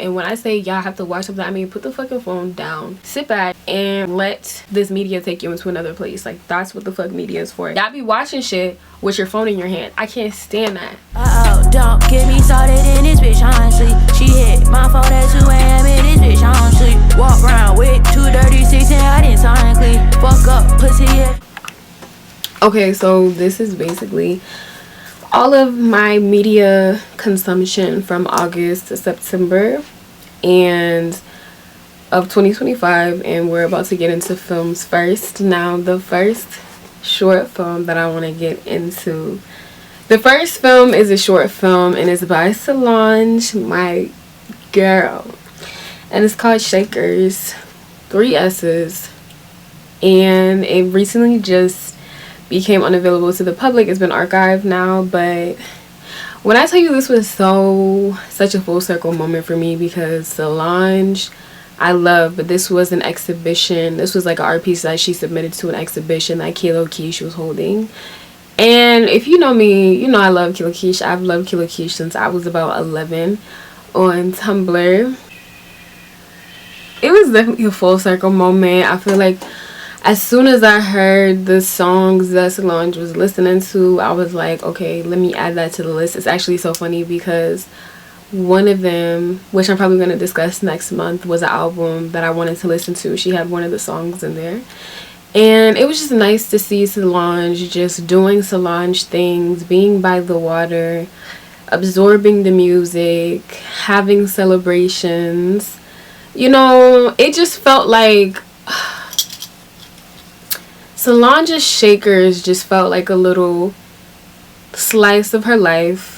And when I say y'all have to watch something, I mean put the fucking phone down, sit back, and let this media take you into another place. Like, that's what the fuck media is for. Y'all be watching shit with your phone in your hand. I can't stand that. Don't get me started in this bitch, honestly. She hit my phone at 2 a.m. in this bitch, honestly. Walk around with 236 and I didn't sonically. Fuck up, pussy, yeah. Okay, so this is basically all of my media consumption from August to September and of 2025, and we're about to get into films first. Now, the first short film that I want to get into, the first film is a short film, and it's by Solange, my girl, and it's called Shakers, 3 S's, and it recently just became unavailable to the public. It's been archived now, but when I tell you, this was such a full circle moment for me, because Solange I love, but this was an exhibition. This was like an art piece that she submitted to an exhibition that Kilo Keish was holding. And if you know me, you know I love Kilo Keish. I've loved Kilo Keish since I was about 11 on Tumblr. It was definitely a full circle moment. I feel like as soon as I heard the songs that Solange was listening to, I was like, okay, let me add that to the list. It's actually so funny because one of them, which I'm probably going to discuss next month, was an album that I wanted to listen to. She had one of the songs in there. And it was just nice to see Solange just doing Solange things, being by the water, absorbing the music, having celebrations. You know, it just felt like Solange's Shakers just felt like a little slice of her life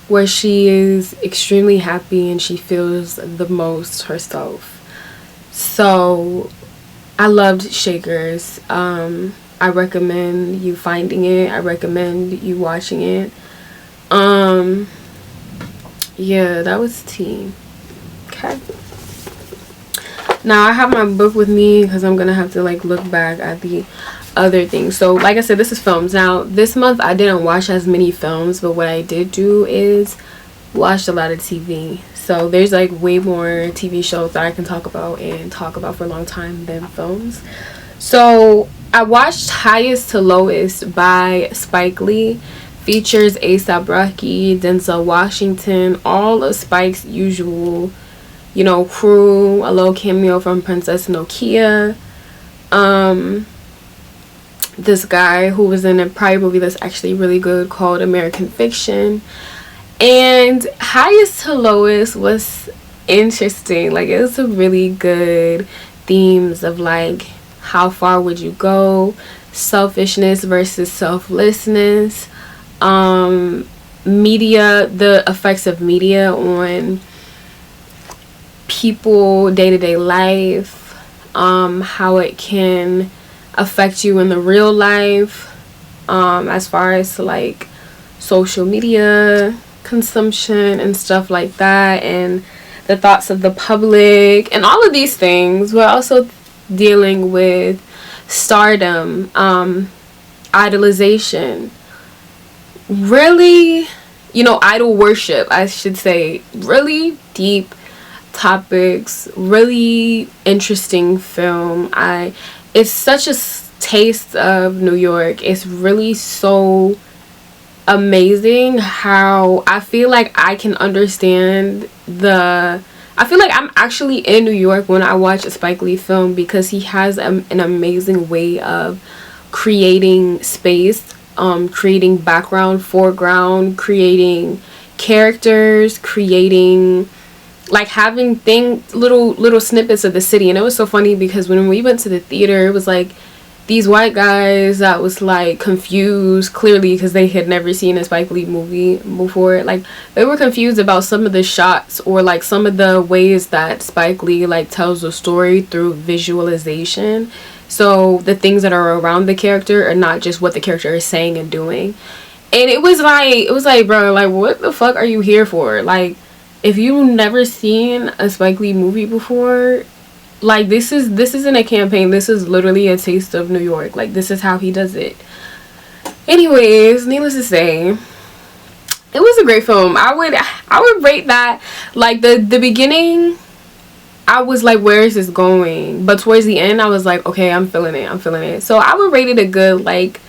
where she is extremely happy and she feels the most herself. So I loved Shakers. I recommend you finding it. I recommend you watching it. Yeah, that was tea. Okay. Now I have my book with me because I'm gonna have to like look back at the other things. So like I said, this is films. Now this month I didn't watch as many films, but what I did do is watched a lot of TV. So there's like way more TV shows that I can talk about and talk about for a long time than films. So I watched Highest to Lowest by Spike Lee. Features A$AP Rocky, Denzel Washington, all of Spike's usual, you know, crew, a little cameo from Princess Nokia. This guy who was in a prior movie that's actually really good called American Fiction. And Highest to Lowest was interesting. Like, it was a really good themes of like how far would you go, selfishness versus selflessness, media, the effects of media on people, day-to-day life, how it can affect you in the real life, as far as like social media consumption and stuff like that, and the thoughts of the public and all of these things. We're also dealing with stardom, idolization, really, you know, idol worship, I should say. Really deep topics, really interesting film. It's such a taste of New York. It's really so amazing how I feel like I can understand I feel like I'm actually in New York when I watch a Spike Lee film, because he has an amazing way of creating space, creating background, foreground, creating characters, creating like having little snippets of the city. And it was so funny because when we went to the theater, it was like these white guys that was like confused, clearly because they had never seen a Spike Lee movie before. Like, they were confused about some of the shots or like some of the ways that Spike Lee like tells a story through visualization. So the things that are around the character are not just what the character is saying and doing. And it was like bro, like, what the fuck are you here for? Like, if you've never seen a Spike Lee movie before, like, this isn't a campaign. This is literally a taste of New York. Like, this is how he does it. Anyways, needless to say, it was a great film. I would rate that, like, the beginning, I was like, where is this going? But towards the end, I was like, okay, I'm feeling it. So I would rate it a good, like,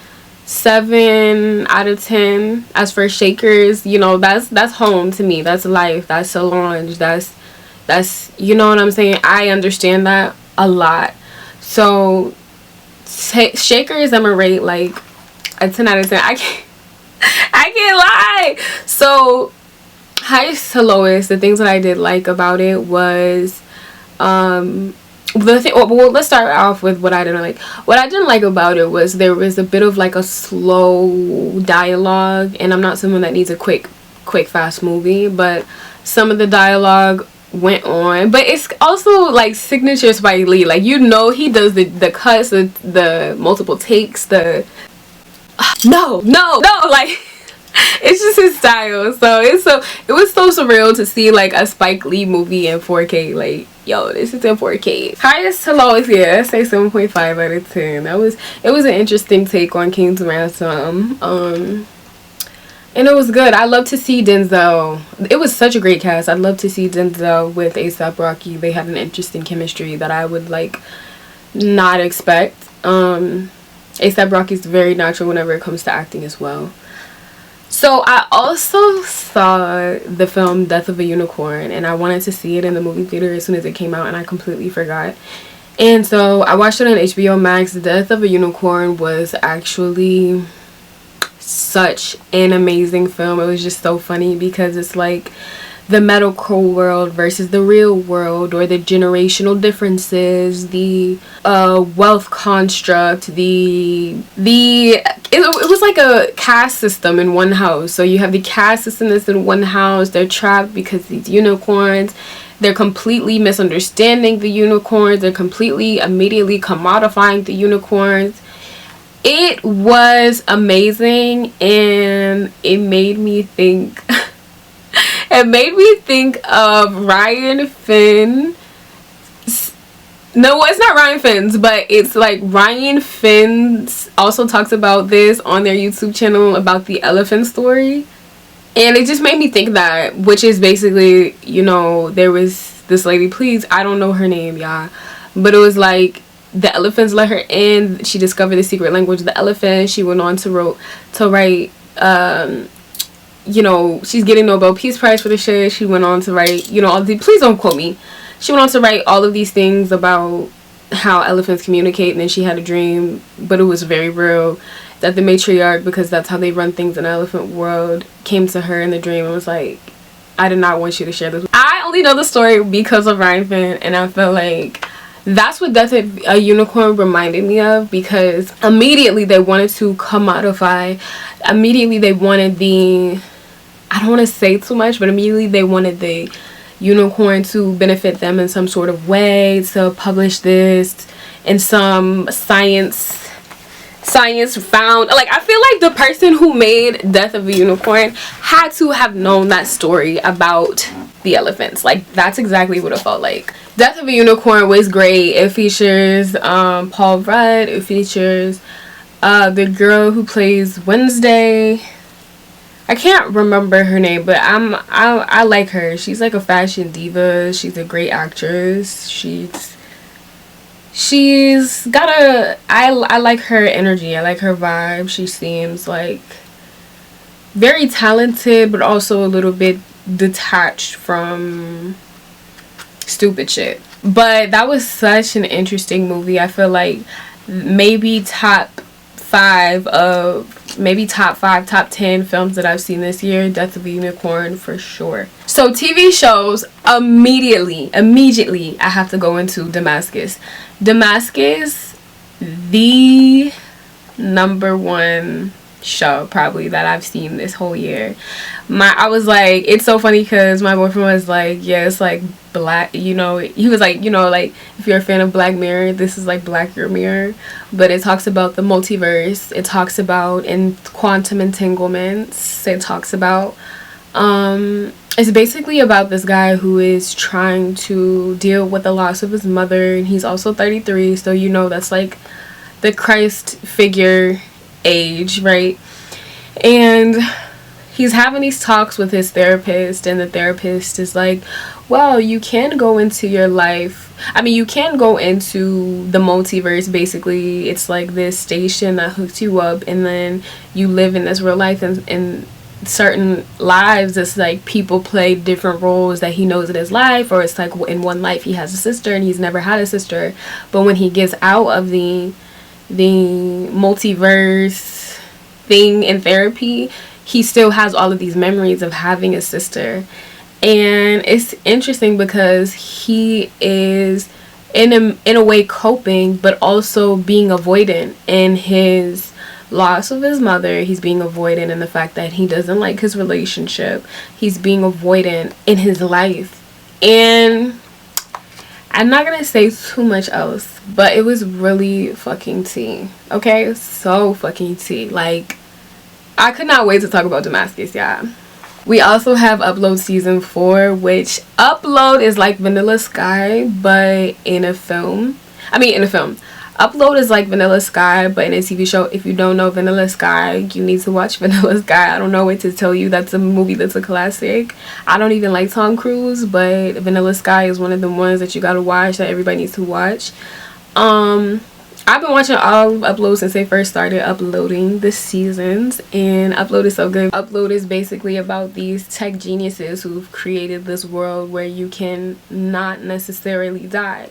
7 out of 10. As for Shakers, you know, that's home to me. That's life. That's Solange. That's you know what I'm saying? I understand that a lot. So Shakers, I'm gonna rate like a 10 out of 10. I can't lie. So highest to lowest, the things that I did like about it was well, let's start off with what I didn't like. What I didn't like about it was there was a bit of like a slow dialogue, and I'm not someone that needs a quick fast movie, but some of the dialogue went on. But it's also like signature Spike Lee, like, you know, he does the cuts, the multiple takes, the no, like it's just his style. So it was so surreal to see like a Spike Lee movie in 4K. Like, yo, this is in 4K. Highest to lowest, yeah, I say 7.5 out of 10. It was an interesting take on King's Ransom. And it was good. I love to see Denzel. It was such a great cast. I'd love to see Denzel with ASAP Rocky. They had an interesting chemistry that I would like not expect. ASAP Rocky's very natural whenever it comes to acting as well. So I also saw the film Death of a Unicorn, and I wanted to see it in the movie theater as soon as it came out, and I completely forgot. And so I watched it on HBO Max. Death of a Unicorn was actually such an amazing film. It was just so funny because it's like the medical world versus the real world, or the generational differences, the wealth construct, it was like a caste system in one house. So you have the caste system that's in one house. They're trapped because these unicorns, they're completely misunderstanding the unicorns. They're completely immediately commodifying the unicorns. It was amazing, and it made me think it made me think of Ryan Finn. No, it's not Ryan Finn's, but it's like Ryan Finn's also talks about this on their YouTube channel about the elephant story. And it just made me think that, which is basically, you know, there was this lady, please, I don't know her name, y'all, but it was like the elephants let her in. She discovered the secret language of the elephant. She went on to write, you know, she's getting Nobel Peace Prize for the shit. She went on to write, you know, all the, please don't quote me. She went on to write all of these things about how elephants communicate, and then she had a dream, but it was very real, that the matriarch, because that's how they run things in the elephant world, came to her in the dream and was like, I did not want you to share this. I only know the story because of Ryan Finn, and I felt like that's what Death of a Unicorn reminded me of, because immediately they wanted to commodify, immediately they wanted the, I don't want to say too much, but immediately they wanted the unicorn to benefit them in some sort of way, to publish this in some science found, like, I feel like the person who made Death of a Unicorn had to have known that story about the elephants. Like, that's exactly what it felt like. Death of a Unicorn was great. It features Paul Rudd. It features the girl who plays Wednesday. I can't remember her name, but I like her. She's like a fashion diva. She's a great actress. She's got a, I like her energy. I like her vibe. She seems like very talented, but also a little bit detached from stupid shit. But that was such an interesting movie. I feel like maybe top 10 films that I've seen this year. Death of a Unicorn for sure. So TV shows, immediately I have to go into Damascus. Damascus, the #1 show probably that I've seen this whole year. I was like, it's so funny because my boyfriend was like, yeah, it's like black, you know, he was like, you know, like, if you're a fan of Black Mirror, this is like Black Mirror, but it talks about the multiverse. It talks about in quantum entanglements. It talks about it's basically about this guy who is trying to deal with the loss of his mother, and he's also 33, so you know that's like the Christ figure age, right? And he's having these talks with his therapist, and the therapist is like, well, you can go into your life, I mean, you can go into the multiverse. Basically, it's like this station that hooks you up, and then you live in this real life, and certain lives, it's like people play different roles that he knows in his life, or it's like in one life he has a sister and he's never had a sister, but when he gets out of the multiverse thing in therapy, he still has all of these memories of having a sister. And it's interesting because he is in a way coping, but also being avoidant in his loss of his mother. He's being avoidant in the fact that he doesn't like his relationship. He's being avoidant in his life. And I'm not gonna say too much else, but it was really fucking tea. Okay? So fucking tea. Like, I could not wait to talk about Demascus, yeah. We also have Upload season 4, which Upload is like Vanilla Sky, but in a film. Upload is like Vanilla Sky, but in a TV show. If you don't know Vanilla Sky, you need to watch Vanilla Sky. I don't know what to tell you. That's a movie that's a classic. I don't even like Tom Cruise, but Vanilla Sky is one of the ones that you gotta watch, that everybody needs to watch. I've been watching all of Upload since they first started uploading the seasons, and Upload is so good. Upload is basically about these tech geniuses who've created this world where you can not necessarily die.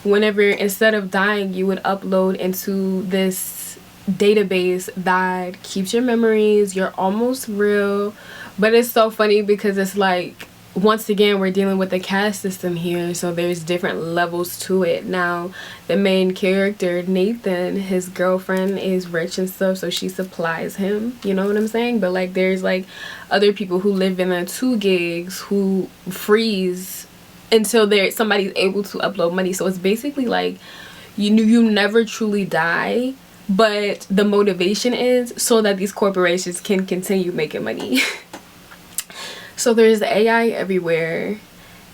Whenever, instead of dying, you would upload into this database that keeps your memories. You're almost real. But it's so funny because it's like, once again, we're dealing with the caste system here, so there's different levels to it. Now, the main character, Nathan, his girlfriend is rich and stuff, so she supplies him, you know what I'm saying? But like, there's like other people who live in the 2 gigs who freeze until somebody's able to upload money. So it's basically like you never truly die, but the motivation is so that these corporations can continue making money. So there's AI everywhere.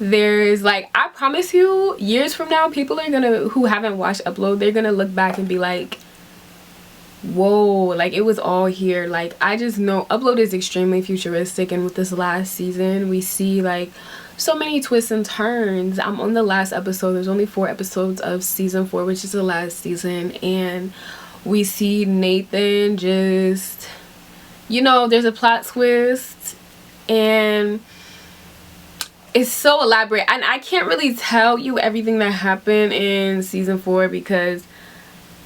There's like, I promise you, years from now, people are gonna, who haven't watched Upload, they're gonna look back and be like, whoa, like it was all here. Like, I just know Upload is extremely futuristic, and with this last season we see like so many twists and turns. I'm on the last episode. There's only 4 episodes of season 4, which is the last season, and we see Nathan just, you know, there's a plot twist, and it's so elaborate, and I can't really tell you everything that happened in season 4 because,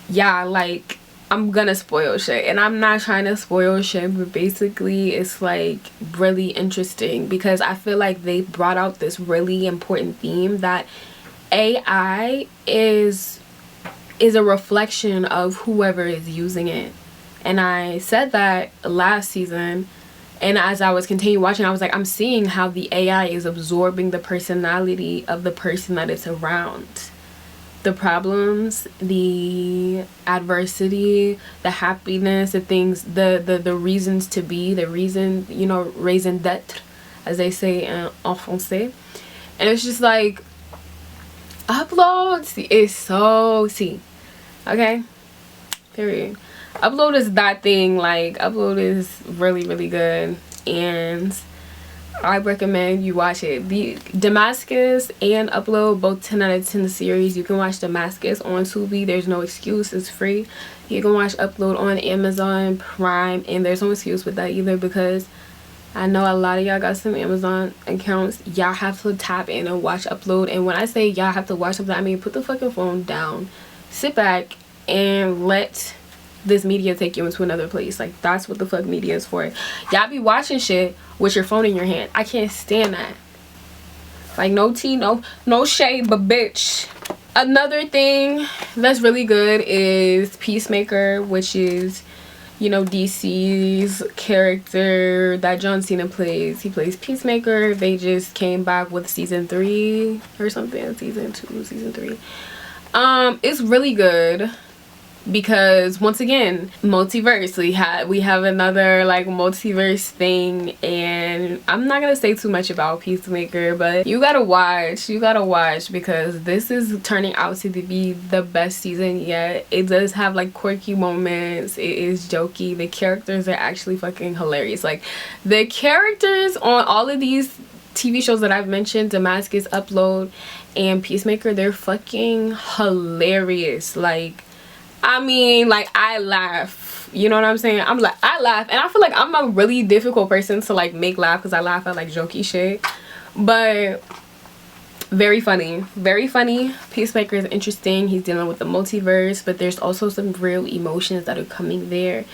yeah, like, I'm gonna spoil shit, and I'm not trying to spoil shit, but basically it's like really interesting because I feel like they brought out this really important theme that AI is a reflection of whoever is using it. And I said that last season, and as I was continuing watching, I was like, I'm seeing how the AI is absorbing the personality of the person that it's around. The problems, the adversity, the happiness, the things, the reasons to be, the reason, you know, raison d'etre, as they say en français. And it's just like, Upload is so tea. Okay? Period. Upload is that thing. Like, Upload is really, really good. And I recommend you watch it. The Demascus and Upload, both 10 out of 10 series. You can watch Demascus on Tubi. There's no excuse. It's free. You can watch Upload on Amazon Prime, and there's no excuse with that either because I know a lot of y'all got some Amazon accounts. Y'all have to tap in and watch Upload. And when I say y'all have to watch something, I mean put the fucking phone down, sit back, and let this media take you into another place. Like, that's what the fuck media is for. Y'all be watching shit with your phone in your hand. I can't stand that. Like, no tea, no shade, but bitch. Another thing that's really good is Peacemaker, which is, you know, DC's character that John Cena plays. He plays Peacemaker. They just came back with season 3 or something. Season 2, season 3. It's really good. because once again, multiverse, we have another like multiverse thing, and I'm not gonna say too much about Peacemaker, but you gotta watch because this is turning out to be the best season yet. It does have like quirky moments, it is jokey, the characters are actually fucking hilarious. Like the characters on all of these TV shows that I've mentioned, Damascus, Upload, and Peacemaker, they're fucking hilarious. Like, I mean, like, I laugh, you know what I'm saying? I laugh, and I feel like I'm a really difficult person to like make laugh because I laugh at like jokey shit, but very funny, very funny. Peacemaker is interesting. He's dealing with the multiverse, but there's also some real emotions that are coming there.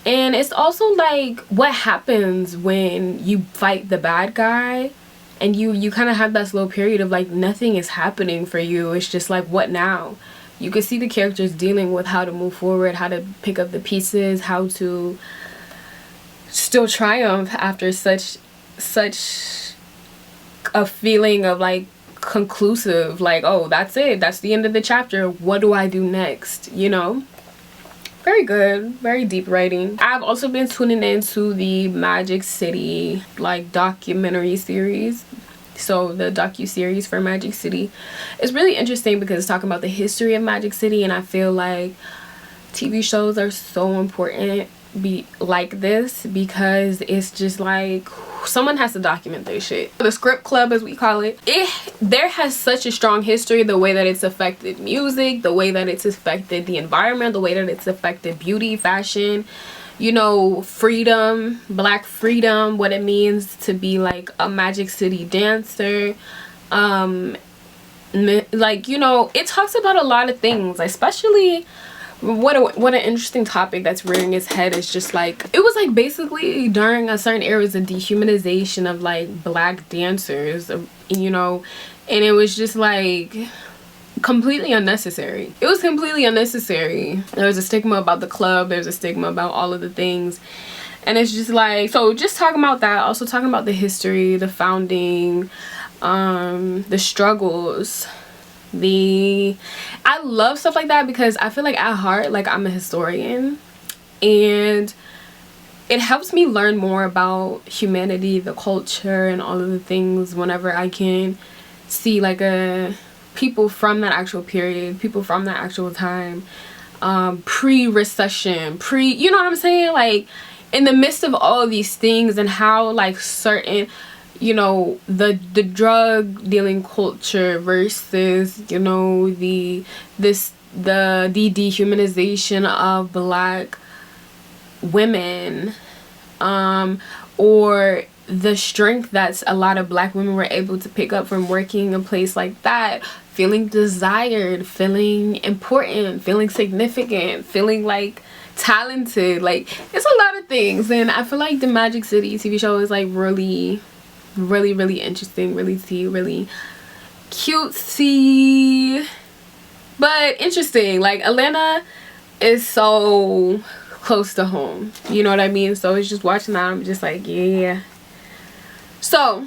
And it's also like what happens when you fight the bad guy and you kind of have that slow period of like nothing is happening for you. It's just like, what now? You can see the characters dealing with how to move forward, how to pick up the pieces, how to still triumph after such a feeling of like conclusive, like, oh, that's it, that's the end of the chapter, what do I do next, you know? Very good, very deep writing. I've also been tuning into the Magic City like documentary series. So the docu-series for Magic City is really interesting because it's talking about the history of Magic City, and I feel like TV shows are so important like this because it's just like someone has to document their shit. The script club, as we call it, there has such a strong history, the way that it's affected music, the way that it's affected the environment, the way that it's affected beauty, fashion, you know, freedom, black freedom, what it means to be like a Magic City dancer. Like, you know, it talks about a lot of things, especially what an interesting topic that's rearing its head is just like, it was like basically during a certain era was a dehumanization of like black dancers, you know, and it was just like completely unnecessary. It was completely unnecessary. There was a stigma about the club, there's a stigma about all of the things, and it's just like, so just talking about that, also talking about the history, the founding, the struggles, I love stuff like that because I feel like at heart, like, I'm a historian, and it helps me learn more about humanity, the culture, and all of the things whenever I can see like people from that actual period, people from that actual time, pre-recession, you know what I'm saying, like in the midst of all of these things, and how like certain, you know, the drug dealing culture versus, you know, the dehumanization of black women, or the strength that a lot of black women were able to pick up from working in a place like that, feeling desired, feeling important, feeling significant, feeling like talented. Like, it's a lot of things, and I feel like the Magic City TV show is like really interesting, really tea, really cutesy, but interesting. Like, Atlanta is so close to home, you know what I mean? So it's just watching that, I'm just like, yeah. So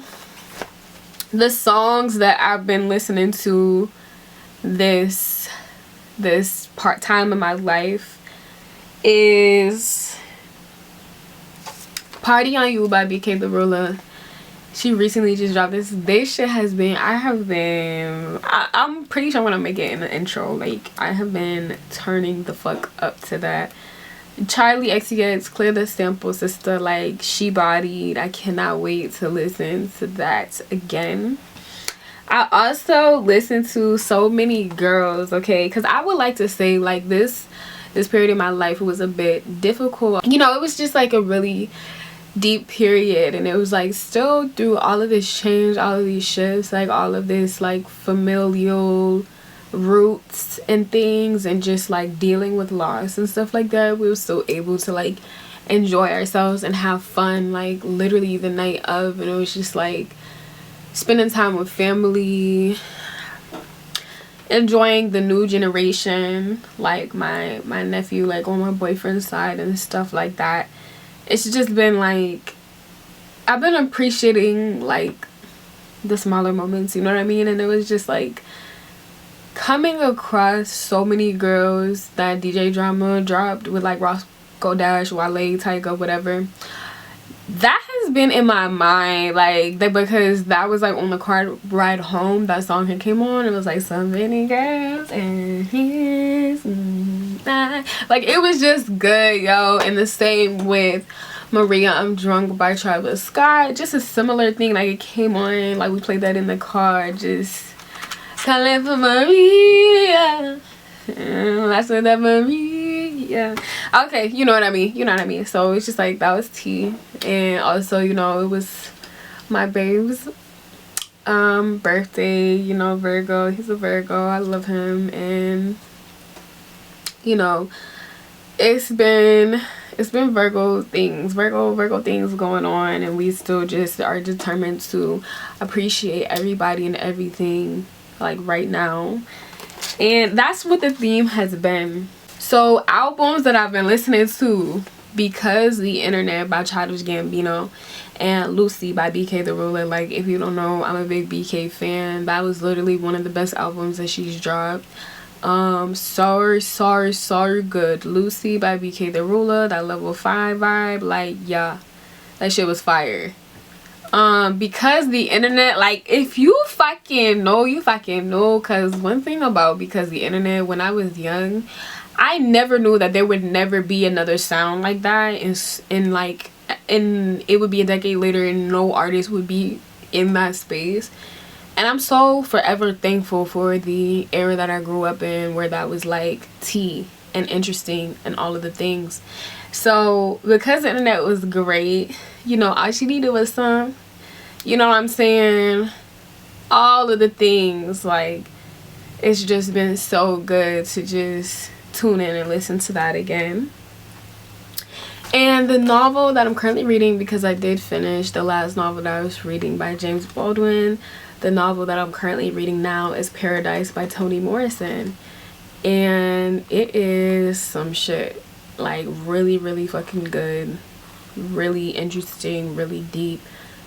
the songs that I've been listening to this part-time in my life is Party on You by BK the Ruler. She recently just dropped this. This shit has been, I'm pretty sure I'm gonna make it in the intro. Like, I have been turning the fuck up to that. Charlie XCX, Clear the Sample Sister, like, She Bodied. I cannot wait to listen to that again. I also listen to So Many Girls, okay, because I would like to say, like, this period in my life, it was a bit difficult, you know. It was just like a really deep period, and it was like still through all of this change, all of these shifts, like all of this like familial roots and things, and just like dealing with loss and stuff like that, we were still able to like enjoy ourselves and have fun, like literally the night of. And it was just like spending time with family, enjoying the new generation, like my nephew, like on my boyfriend's side and stuff like that. It's just been like, I've been appreciating like the smaller moments, you know what I mean? And it was just like coming across so many girls that DJ Drama dropped with like Roscoe Dash, Wale, Tyga, whatever, that has been in my mind, like, that, because that was like on the car ride home, that song had came on. It was like, so many girls and his like, it was just good, yo. And the same with Maria, I'm Drunk by Travis Scott. Just a similar thing, like, it came on, like, we played that in the car, just calling for Maria. That's what that Maria. Okay, you know what I mean. You know what I mean. So it's just like, that was tea. And also, you know, it was my babe's birthday. You know, Virgo. He's a Virgo. I love him. And you know, it's been Virgo things going on, and we still just are determined to appreciate everybody and everything, like, right now. And that's what the theme has been. So albums that I've been listening to: Because the Internet by Childish Gambino and Lucy by BK the Ruler. Like, if you don't know, I'm a big BK fan. That was literally one of the best albums that she's dropped. Sorry Good, Lucy by BK the Ruler, that level 5 vibe, like, yeah, that shit was fire. Because the Internet, like, if you fucking know, you fucking know. Because one thing about Because the Internet, when I was young, I never knew that there would never be another sound like that, and it would be a decade later and no artist would be in that space. And I'm so forever thankful for the era that I grew up in, where that was like tea and interesting and all of the things. So Because the Internet was great. You know, all she needed was some, you know what I'm saying, all of the things. Like, it's just been so good to just tune in and listen to that again. And the novel that I'm currently reading, because I did finish the last novel that I was reading by James Baldwin, the novel that I'm currently reading now is Paradise by Toni Morrison. And it is some shit. Like, really fucking good. Really interesting, really deep.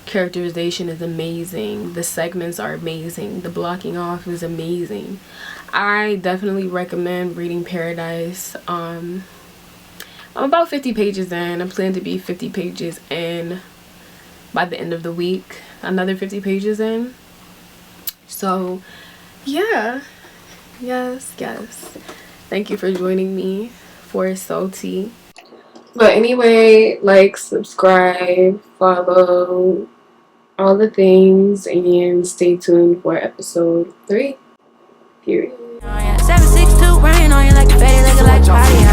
Characterization is amazing. The segments are amazing. The blocking off is amazing. I definitely recommend reading Paradise. I'm about 50 pages in. I plan to be 50 pages in by the end of the week. Another 50 pages in. So, yeah. Yes. Thank you for joining me for So Tea. But anyway, like, subscribe, follow, all the things, and stay tuned for episode 3. Period. 762 rain on you like a fatty, like a body,